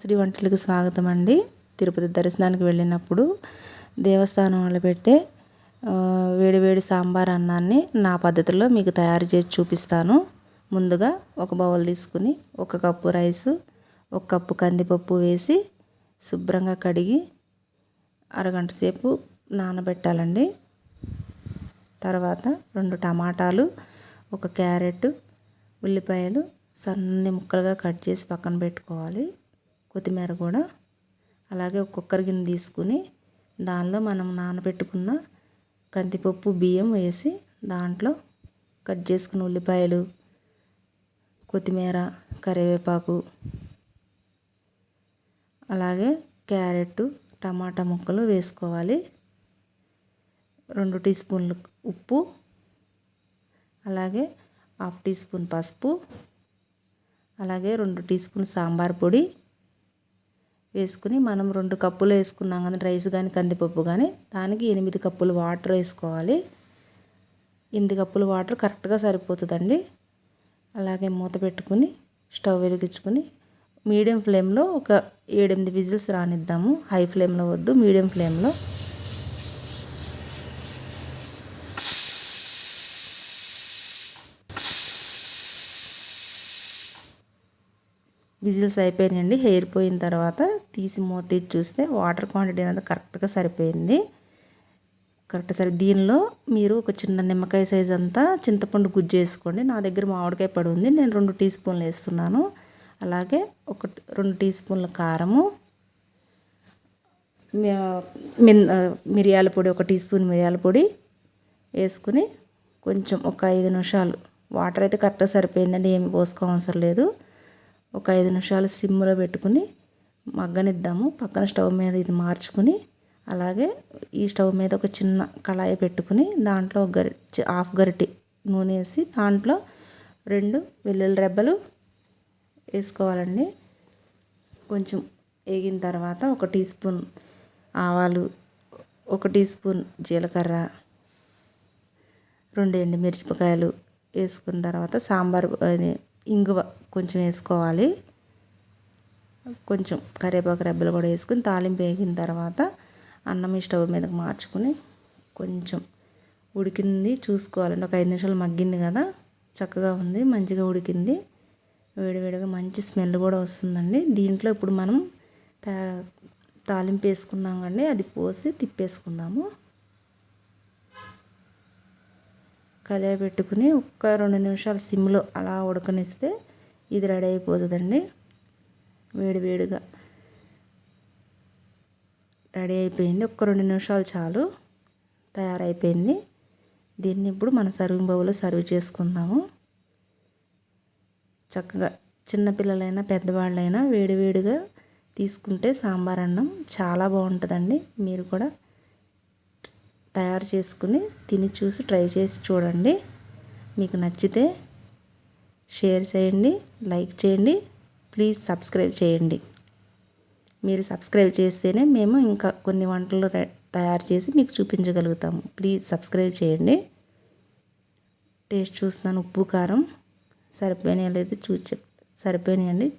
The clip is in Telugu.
శ్రీ వంటలకు స్వాగతం అండి. తిరుపతి దర్శనానికి వెళ్ళినప్పుడు దేవస్థానంలో పెట్టే వేడివేడి సాంబార్ అన్నాన్ని నా పద్ధతిలో మీకు తయారు చేసి చూపిస్తాను. ముందుగా ఒక బౌల్ తీసుకుని 1 కప్పు రైసు, 1 కప్పు కందిపప్పు వేసి శుభ్రంగా కడిగి అరగంట సేపు నానబెట్టాలండి. తర్వాత 2 టమాటాలు, 1 క్యారెట్, ఉల్లిపాయలు సన్న ముక్కలుగా కట్ చేసి పక్కన పెట్టుకోవాలి. కొత్తిమీర కూడా. అలాగే ఒక కుక్కర్ గిన్నె తీసుకుని దానిలో మనం నానబెట్టుకున్న కందిపప్పు, బియ్యం వేసి దాంట్లో కట్ చేసుకున్న ఉల్లిపాయలు, కొత్తిమీర, కరివేపాకు, అలాగే క్యారెట్, టమాటా ముక్కలు వేసుకోవాలి. 2 టీ స్పూన్లు ఉప్పు, అలాగే 1/2 టీ స్పూన్ పసుపు, అలాగే 2 టీ స్పూన్ సాంబార్ పొడి వేసుకుని మనం 2 కప్పులు వేసుకున్నాం కదా రైస్ కానీ కందిపప్పు కానీ, దానికి 8 కప్పులు వాటర్ వేసుకోవాలి. 8 కప్పులు వాటర్ కరెక్ట్గా సరిపోతుందండి. అలాగే మూత పెట్టుకుని స్టవ్ వెలిగించుకుని మీడియం ఫ్లేమ్లో ఒక 7-8 విజిల్స్ రానిద్దాము. హై ఫ్లేమ్లో వద్దు, మీడియం ఫ్లేమ్లో. విజిల్స్ అయిపోయినాయండి. హెయిర్ పోయిన తర్వాత తీసి మూత తీసి చూస్తే వాటర్ క్వాంటిటీ అనేది కరెక్ట్గా సరిపోయింది. దీనిలో మీరు ఒక చిన్న నిమ్మకాయ సైజ్ అంతా చింతపండు గుజ్జు వేసుకోండి. నా దగ్గర మామిడికాయ పడి ఉంది, నేను 2 టీ స్పూన్లు వేస్తున్నాను. అలాగే 2 టీ స్పూన్ల కారము, మిరియాల పొడి 1 టీ స్పూన్ మిరియాల పొడి వేసుకుని కొంచెం ఒక 5 నిమిషాలు, వాటర్ అయితే కరెక్ట్గా సరిపోయిందండి, ఏమి పోసుకోవసరం లేదు. ఒక 5 నిమిషాలు సిమ్లో పెట్టుకుని మగ్గనిద్దాము. పక్కన స్టవ్ మీద ఇది మార్చుకుని, అలాగే ఈ స్టవ్ మీద ఒక చిన్న కళాయి పెట్టుకుని దాంట్లో హాఫ్ గరిటె నూనె వేసి దాంట్లో 2 వెల్లుల్లి రెబ్బలు వేసుకోవాలండి. కొంచెం వేగిన తర్వాత 1 టీ స్పూన్ ఆవాలు, 1 టీ స్పూన్ జీలకర్ర, 2 ఎండుమిరపకాయలు వేసుకున్న తర్వాత సాంబార్ ఇంగువ కొంచెం వేసుకోవాలి. కొంచెం కరివేపాకు రెబ్బలు కూడా వేసుకుని తాలింపు వేగిన తర్వాత అన్నం స్టవ్ మీదకి మార్చుకుని కొంచెం ఉడికింది చూసుకోవాలండి. ఒక 5 నిమిషాలు మగ్గింది కదా, చక్కగా ఉంది, మంచిగా ఉడికింది. వేడివేడిగా మంచి స్మెల్ కూడా వస్తుందండి. దీంట్లో ఇప్పుడు మనం తాలింపు వేసుకున్నాం కండి, అది పోసి తిప్పేసుకుందాము. కలియ పెట్టుకుని ఒక 2 నిమిషాలు సిమ్లో అలా ఉడకనిస్తే ఇది రెడీ అయిపోతుందండి. వేడివేడిగా రెడీ అయిపోయింది. ఒక 2 నిమిషాలు చాలు, తయారైపోయింది. దీన్ని ఇప్పుడు మన సర్వింగ్ బౌల్లో సర్వ్ చేసుకుందాము. చక్కగా చిన్నపిల్లలైనా పెద్దవాళ్ళైనా వేడివేడిగా తీసుకుంటే సాంబార్ అన్నం చాలా బాగుంటుందండి. మీరు కూడా తయారు చేసుకుని తిని చూసి ట్రై చేసి చూడండి. మీకు నచ్చితే షేర్ చేయండి, లైక్ చేయండి, ప్లీజ్ సబ్స్క్రైబ్ చేయండి. మీరు సబ్స్క్రైబ్ చేస్తేనే మేము ఇంకా కొన్ని వంటలు తయారు చేసి మీకు చూపించగలుగుతాము. ప్లీజ్ సబ్స్క్రైబ్ చేయండి. టేస్ట్ చూస్తున్నాను, ఉప్పు కారం సరిపోయినాయో లేదో సరిపోయినాయండి.